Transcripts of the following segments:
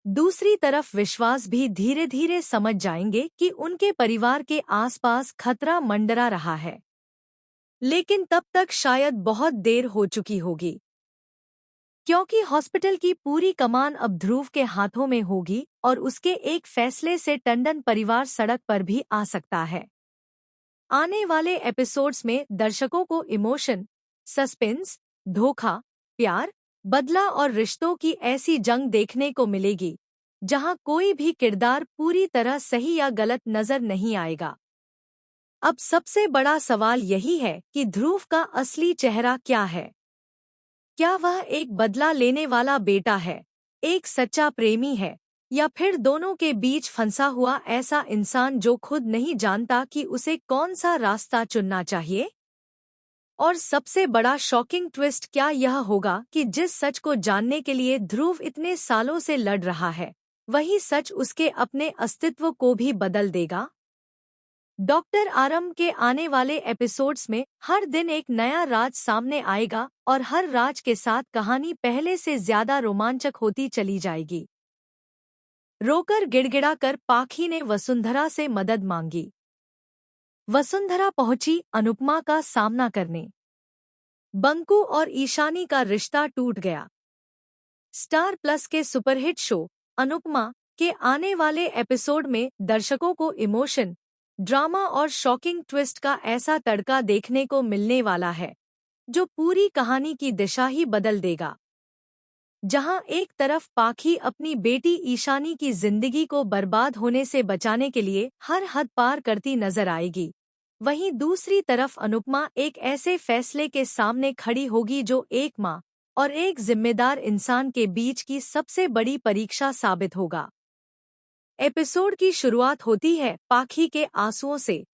दूसरी तरफ विश्वास भी धीरे धीरे समझ जाएंगे कि उनके परिवार के आसपास खतरा मंडरा रहा है, लेकिन तब तक शायद बहुत देर हो चुकी होगी, क्योंकि हॉस्पिटल की पूरी कमान अब ध्रुव के हाथों में होगी और उसके एक फैसले से टंडन परिवार सड़क पर भी आ सकता है। आने वाले एपिसोड्स में दर्शकों को इमोशन, सस्पेंस, धोखा, प्यार, बदला और रिश्तों की ऐसी जंग देखने को मिलेगी जहां कोई भी किरदार पूरी तरह सही या गलत नजर नहीं आएगा। अब सबसे बड़ा सवाल यही है कि ध्रुव का असली चेहरा क्या है। क्या वह एक बदला लेने वाला बेटा है, एक सच्चा प्रेमी है, या फिर दोनों के बीच फंसा हुआ ऐसा इंसान जो खुद नहीं जानता कि उसे कौन सा रास्ता चुनना चाहिए? और सबसे बड़ा शॉकिंग ट्विस्ट क्या यह होगा कि जिस सच को जानने के लिए ध्रुव इतने सालों से लड़ रहा है, वही सच उसके अपने अस्तित्व को भी बदल देगा? डॉक्टर आरम के आने वाले एपिसोड्स में हर दिन एक नया राज सामने आएगा और हर राज के साथ कहानी पहले से ज्यादा रोमांचक होती चली जाएगी। रोकर गिड़गिड़ाकर पाखी ने वसुंधरा से मदद मांगी। वसुंधरा पहुंची अनुपमा का सामना करने। बंकू और ईशानी का रिश्ता टूट गया। स्टार प्लस के सुपरहिट शो अनुपमा के आने वाले एपिसोड में दर्शकों को इमोशन, ड्रामा और शॉकिंग ट्विस्ट का ऐसा तड़का देखने को मिलने वाला है जो पूरी कहानी की दिशा ही बदल देगा। जहां एक तरफ पाखी अपनी बेटी ईशानी की जिंदगी को बर्बाद होने से बचाने के लिए हर हद पार करती नजर आएगी, वहीं दूसरी तरफ अनुपमा एक ऐसे फैसले के सामने खड़ी होगी जो एक मां और एक जिम्मेदार इंसान के बीच की सबसे बड़ी परीक्षा साबित होगा। एपिसोड की शुरुआत होती है पाखी के आंसुओं से।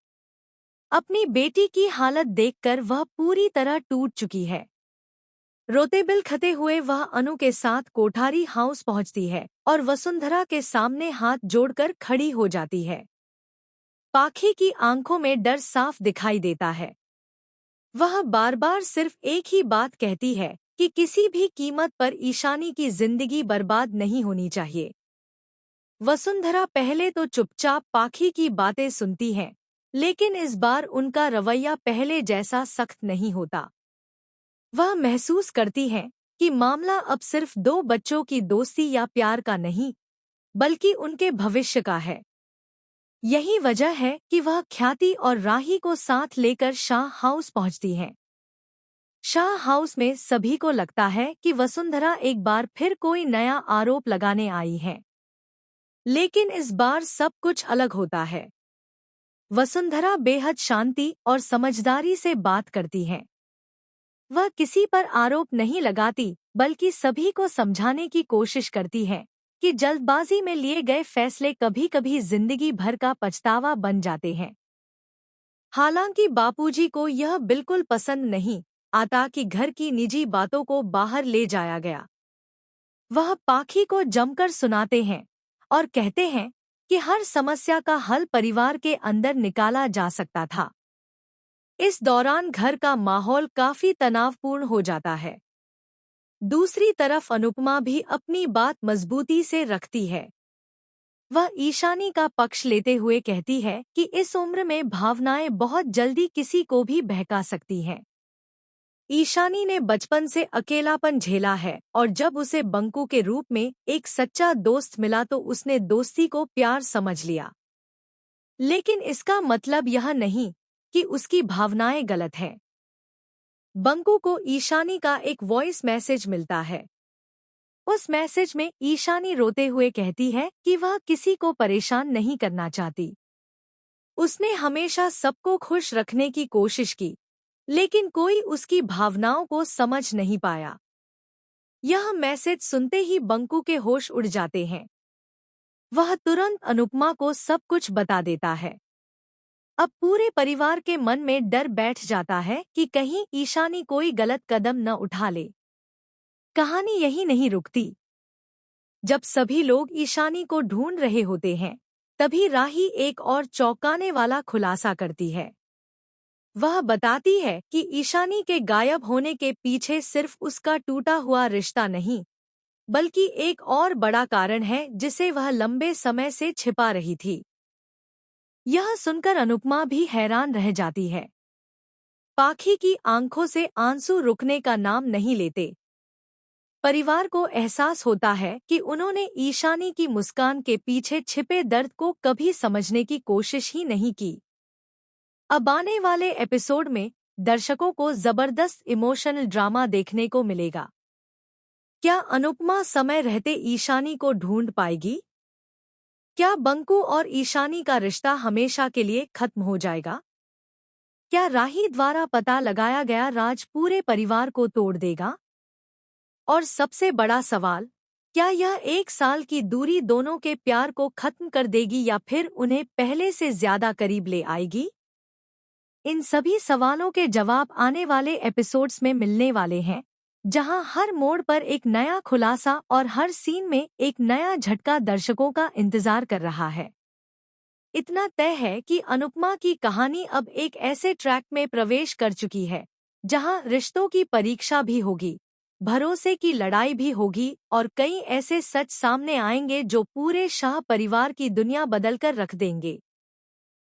अपनी बेटी की हालत देखकर वह पूरी तरह टूट चुकी है। रोते बिलखते हुए वह अनु के साथ कोठारी हाउस पहुंचती है और वसुंधरा के सामने हाथ जोड़कर खड़ी हो जाती है। पाखी की आंखों में डर साफ दिखाई देता है। वह बार बार सिर्फ एक ही बात कहती है कि किसी भी कीमत पर ईशानी की जिंदगी बर्बाद नहीं होनी चाहिए। वसुंधरा पहले तो चुपचाप पाखी की बातें सुनती है, लेकिन इस बार उनका रवैया पहले जैसा सख्त नहीं होता। वह महसूस करती है कि मामला अब सिर्फ दो बच्चों की दोस्ती या प्यार का नहीं, बल्कि उनके भविष्य का है। यही वजह है कि वह ख्याति और राही को साथ लेकर शाह हाउस पहुंचती हैं। शाह हाउस में सभी को लगता है कि वसुंधरा एक बार फिर कोई नया आरोप लगाने आई है, लेकिन इस बार सब कुछ अलग होता है। वसुंधरा बेहद शांति और समझदारी से बात करती है। वह किसी पर आरोप नहीं लगाती, बल्कि सभी को समझाने की कोशिश करती है कि जल्दबाजी में लिए गए फैसले कभी-कभी जिंदगी भर का पछतावा बन जाते हैं। हालांकि बापूजी को यह बिल्कुल पसंद नहीं आता कि घर की निजी बातों को बाहर ले जाया गया। वह पाखी को जमकर सुनाते हैं और कहते हैं कि हर समस्या का हल परिवार के अंदर निकाला जा सकता था। इस दौरान घर का माहौल काफी तनावपूर्ण हो जाता है। दूसरी तरफ अनुपमा भी अपनी बात मजबूती से रखती है। वह ईशानी का पक्ष लेते हुए कहती है कि इस उम्र में भावनाएं बहुत जल्दी किसी को भी बहका सकती हैं। ईशानी ने बचपन से अकेलापन झेला है और जब उसे बंकू के रूप में एक सच्चा दोस्त मिला तो उसने दोस्ती को प्यार समझ लिया। लेकिन इसका मतलब यह नहीं कि उसकी भावनाएं गलत हैं। बंकू को ईशानी का एक वॉइस मैसेज मिलता है। उस मैसेज में ईशानी रोते हुए कहती है कि वह किसी को परेशान नहीं करना चाहती। उसने हमेशा सबको खुश रखने की कोशिश की, लेकिन कोई उसकी भावनाओं को समझ नहीं पाया। यह मैसेज सुनते ही बंकू के होश उड़ जाते हैं। वह तुरंत अनुपमा को सब कुछ बता देता है। अब पूरे परिवार के मन में डर बैठ जाता है कि कहीं ईशानी कोई गलत कदम न उठा ले। कहानी यही नहीं रुकती। जब सभी लोग ईशानी को ढूंढ रहे होते हैं, तभी राही एक और चौंकाने वाला खुलासा करती है। वह बताती है कि ईशानी के गायब होने के पीछे सिर्फ उसका टूटा हुआ रिश्ता नहीं, बल्कि एक और बड़ा कारण है जिसे वह लंबे समय से छिपा रही थी। यह सुनकर अनुपमा भी हैरान रह जाती है। पाखी की आंखों से आंसू रुकने का नाम नहीं लेते। परिवार को एहसास होता है कि उन्होंने ईशानी की मुस्कान के पीछे छिपे दर्द को कभी समझने की कोशिश ही नहीं की। अब आने वाले एपिसोड में दर्शकों को जबरदस्त इमोशनल ड्रामा देखने को मिलेगा। क्या अनुपमा समय रहते ईशानी को ढूंढ पाएगी? क्या बंकू और ईशानी का रिश्ता हमेशा के लिए खत्म हो जाएगा? क्या राही द्वारा पता लगाया गया राज पूरे परिवार को तोड़ देगा? और सबसे बड़ा सवाल, क्या यह 1 साल की दूरी दोनों के प्यार को खत्म कर देगी या फिर उन्हें पहले से ज्यादा करीब ले आएगी? इन सभी सवालों के जवाब आने वाले एपिसोड्स में मिलने वाले हैं, जहां हर मोड़ पर एक नया खुलासा और हर सीन में एक नया झटका दर्शकों का इंतजार कर रहा है। इतना तय है कि अनुपमा की कहानी अब एक ऐसे ट्रैक में प्रवेश कर चुकी है जहां रिश्तों की परीक्षा भी होगी, भरोसे की लड़ाई भी होगी और कई ऐसे सच सामने आएंगे जो पूरे शाह परिवार की दुनिया बदलकर रख देंगे।